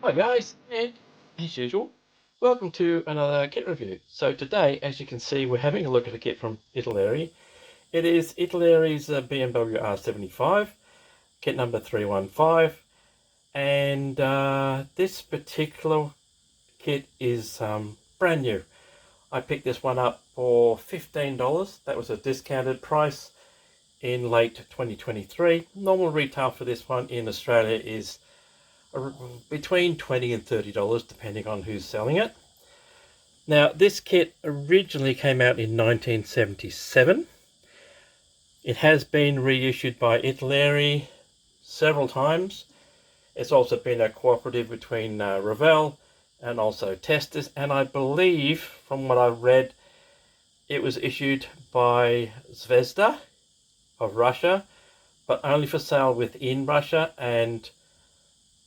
Hi guys, and as usual, welcome to another kit review. So today, as you can see, we're having a look at a kit from Italeri. It is Italeri's BMW R75, kit number 315, and this particular kit is brand new. I picked this one up for $15. That was a discounted price in late 2023. Normal retail for this one in Australia is between $20 and $30 depending on who's selling it. Now this kit originally came out in 1977. It has been reissued by Italeri several times. It's also been a cooperative between Revell and also Testis, and I believe from what I've read it was issued by Zvezda of Russia, but only for sale within Russia, and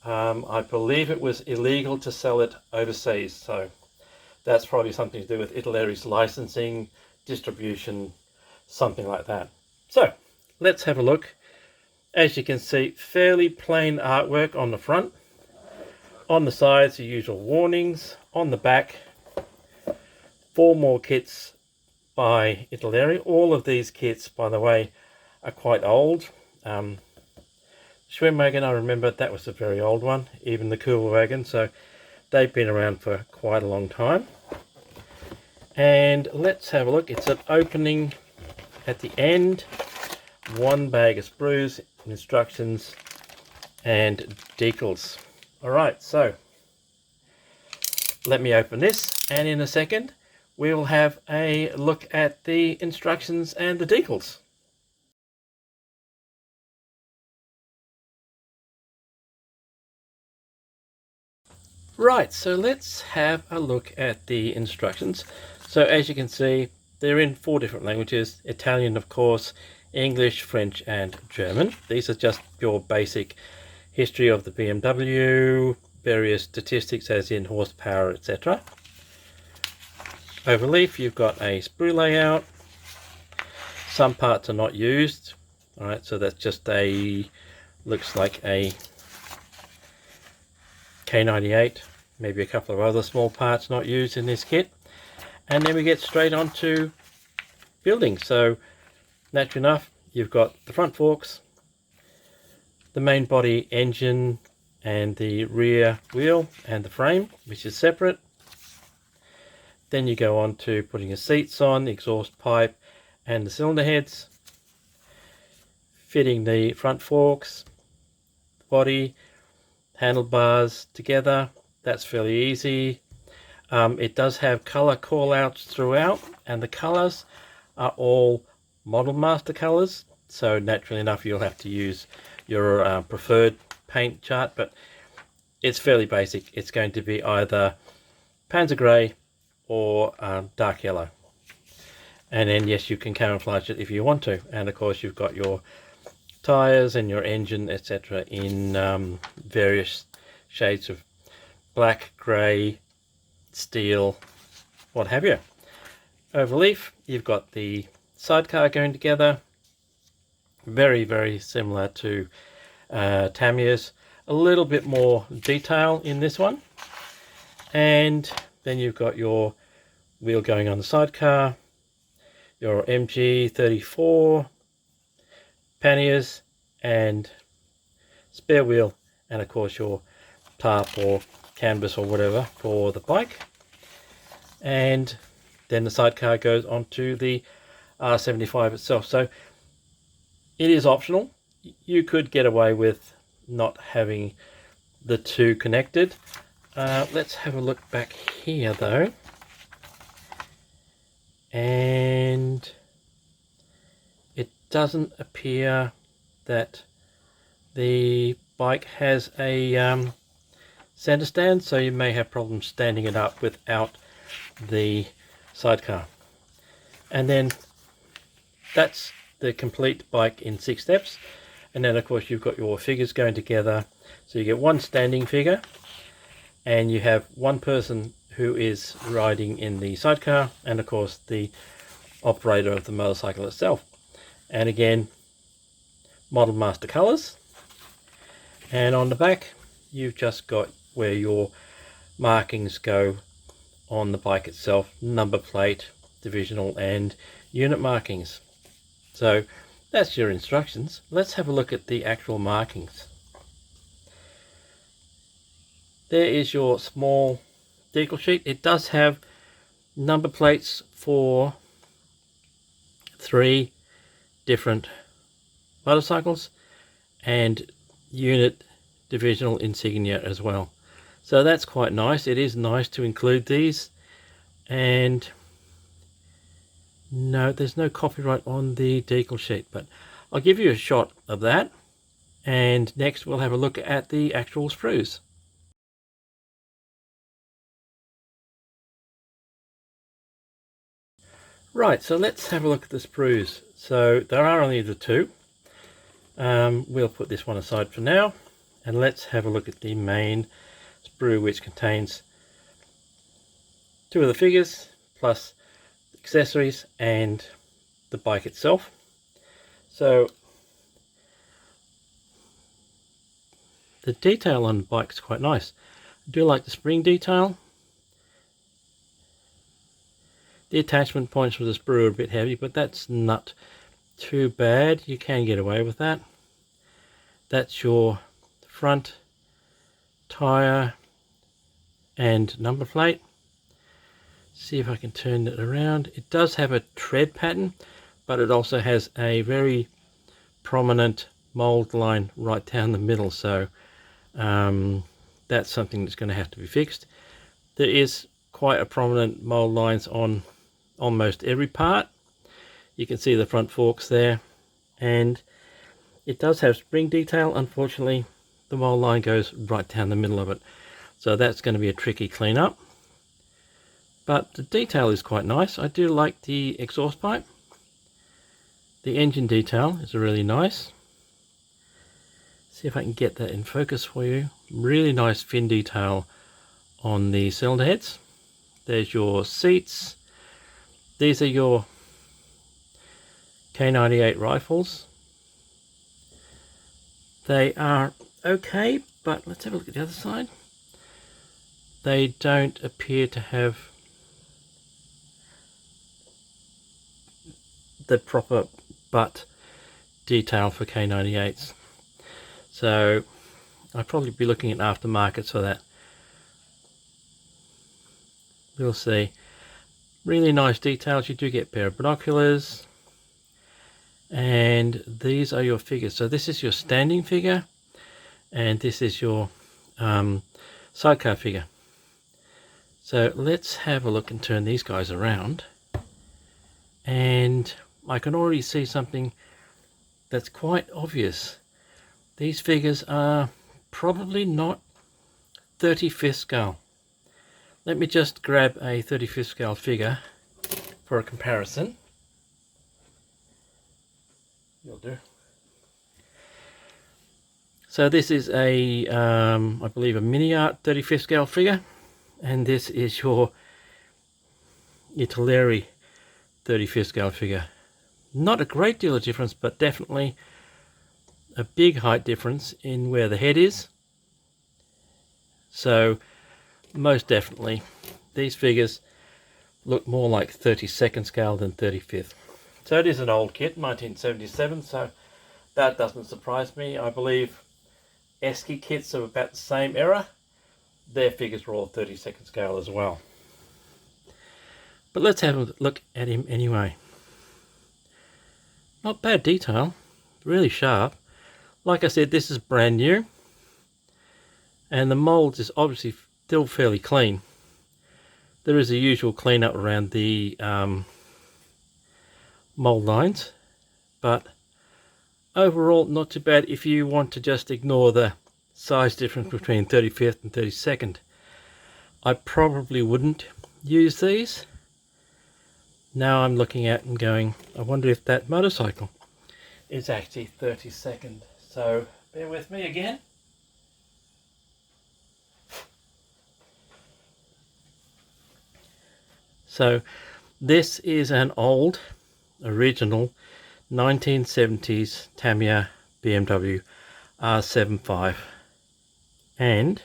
I believe it was illegal to sell it overseas, so that's probably something to do with Italeri's licensing, distribution, something like that. So let's have a look. As you can see, fairly plain artwork on the front. On the sides, the usual warnings. On the back, 4 more kits by Italeri. All of these kits, by the way, are quite old. Schwimmwagen, I remember that was a very old one, even the Cool Wagon, so they've been around for quite a long time. And let's have a look. It's an opening at the end, 1 bag of sprues, instructions, and decals. Alright, so let me open this, and in a second we will have a look at the instructions and the decals. Right, so let's have a look at the instructions. So as you can see, they're in 4 different languages: Italian, of course, English, French, and German. These are just your basic history of the BMW, various statistics as in horsepower, etc. Overleaf, you've got a sprue layout. Some parts are not used. Alright, so that's just looks like a K98, maybe a couple of other small parts not used in this kit. And then we get straight on to building. So naturally enough, you've got the front forks, the main body, engine, and the rear wheel and the frame, which is separate. Then you go on to putting the seats on, the exhaust pipe, and the cylinder heads, fitting the front forks, body, handlebars together. That's fairly easy. It does have color call outs throughout, and the colors are all Model Master colors, so naturally enough you'll have to use your preferred paint chart, but it's fairly basic. It's going to be either Panzer Grey or dark yellow, and then yes, you can camouflage it if you want to. And of course you've got your tires and your engine, etc., in various shades of black, grey, steel, what have you. Overleaf, you've got the sidecar going together, very, very similar to Tamiya's. A little bit more detail in this one. And then you've got your wheel going on the sidecar, your MG34 panniers and spare wheel, and of course your tarp or canvas or whatever for the bike. And then the sidecar goes onto the R75 itself. So it is optional. You could get away with not having the 2 connected. Let's have a look back here though. And it doesn't appear that the bike has a center stand, so you may have problems standing it up without the sidecar. And then that's the complete bike in 6 steps. And then of course you've got your figures going together, so you get 1 standing figure, and you have 1 person who is riding in the sidecar, and of course the operator of the motorcycle itself. And again, Model Master colors. And on the back you've just got where your markings go on the bike itself: number plate, divisional and unit markings. So that's your instructions. Let's have a look at the actual markings. There is your small decal sheet. It does have number plates for 3 different motorcycles and unit divisional insignia as well. So that's quite nice. It is nice to include these. And no, there's no copyright on the decal sheet, but I'll give you a shot of that. And next we'll have a look at the actual sprues. Right, so let's have a look at the sprues. So there are only the 2. We'll put this one aside for now, and let's have a look at the main sprue, which contains 2 of the figures plus accessories and the bike itself. So the detail on the bike is quite nice. I do like the spring detail. The attachment points for the sprue are a bit heavy, but that's not too bad. You can get away with that. That's your front tyre and number plate. See if I can turn it around. It does have a tread pattern, but it also has a very prominent mold line right down the middle, so that's something that's going to have to be fixed. There is quite a prominent mold lines on almost every part. You can see the front forks there, and it does have spring detail. Unfortunately, the mold line goes right down the middle of it, so that's going to be a tricky clean up. But the detail is quite nice. I do like the exhaust pipe. The engine detail is really nice. See if I can get that in focus for you. Really nice fin detail on the cylinder heads. There's your seats. These are your K98 rifles. They are okay, but let's have a look at the other side. They don't appear to have the proper butt detail for K98s. So I'll probably be looking at aftermarkets for that. We'll see. Really nice details. You do get a pair of binoculars. And these are your figures. So this is your standing figure, and this is your sidecar figure. So let's have a look and turn these guys around. And I can already see something that's quite obvious. These figures are probably not 35th scale. Let me just grab a 35th scale figure for a comparison. You'll do. So this is a, I believe, a mini art 35th scale figure, and this is your Italeri 35th scale figure. Not a great deal of difference, but definitely a big height difference in where the head is. So most definitely these figures look more like 32nd scale than 35th. So it is an old kit, 1977, so that doesn't surprise me. I believe Esky kits of about the same era, their figures were all 32nd scale as well. But let's have a look at him anyway. Not bad detail, really sharp. Like I said, this is brand new, and the mold is obviously still fairly clean. There is a usual cleanup around the mold lines, but overall not too bad if you want to just ignore the size difference between 35th and 32nd. I probably wouldn't use these. Now I'm looking at and going, I wonder if that motorcycle is actually 32nd. So bear with me again. So this is an old, original 1970s Tamiya BMW R75, and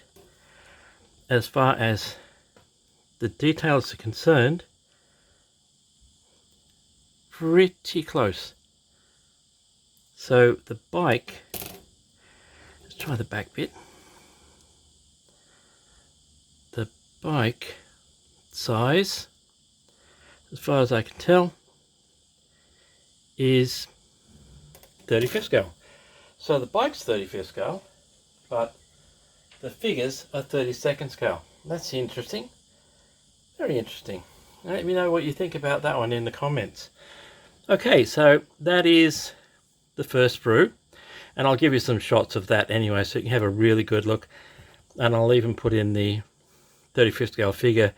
as far as the details are concerned, pretty close. So the bike, let's try the back bit. The bike size, as far as I can tell, is 35th scale. So the bike's 35th scale, but the figures are 32nd scale. That's interesting. Very interesting. Let me know what you think about that one in the comments. Okay, so that is the first sprue, and I'll give you some shots of that anyway so you can have a really good look, and I'll even put in the 35th scale figure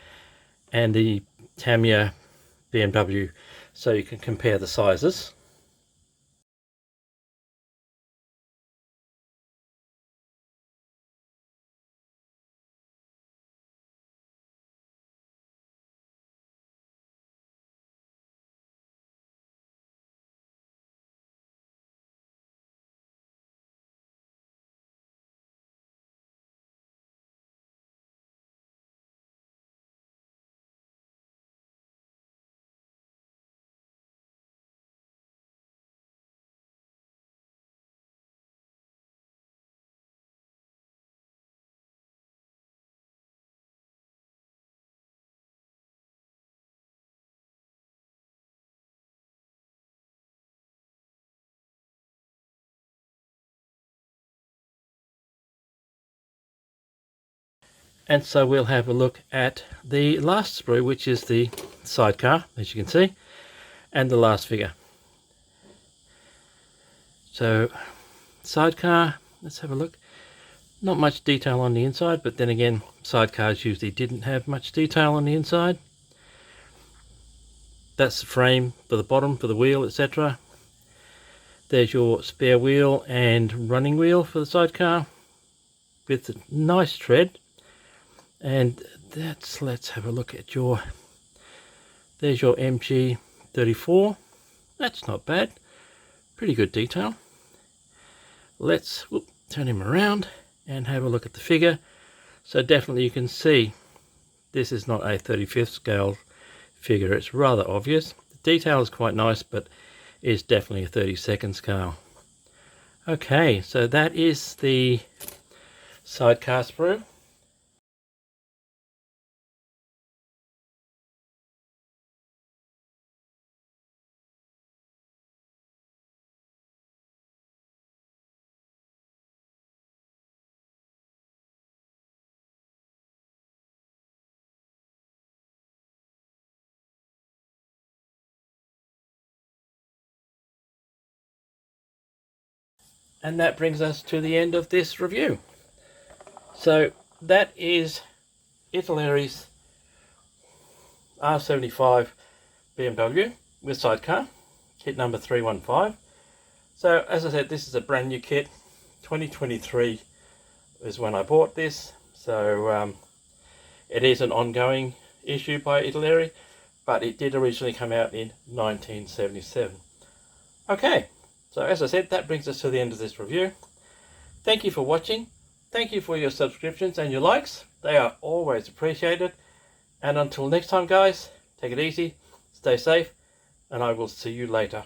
and the Tamiya BMW so you can compare the sizes. And so we'll have a look at the last sprue, which is the sidecar, as you can see, and the last figure. So sidecar, let's have a look. Not much detail on the inside, but then again, sidecars usually didn't have much detail on the inside. That's the frame for the bottom, for the wheel, etc. There's your spare wheel and running wheel for the sidecar with a nice tread. And that's, let's have a look at your, there's your MG34. That's not bad, pretty good detail. Let's turn him around and have a look at the figure. So definitely you can see this is not a 35th scale figure, it's rather obvious. The detail is quite nice, but is definitely a 32nd scale. Okay, so that is the sidecar sprue. And that brings us to the end of this review. So that is Italeri's R75 BMW with sidecar, kit number 315. So as I said, this is a brand new kit. 2023 is when I bought this. So it is an ongoing issue by Italeri, but it did originally come out in 1977. Okay. So as I said, that brings us to the end of this review. Thank you for watching. Thank you for your subscriptions and your likes. They are always appreciated. And until next time, guys, take it easy, stay safe, and I will see you later.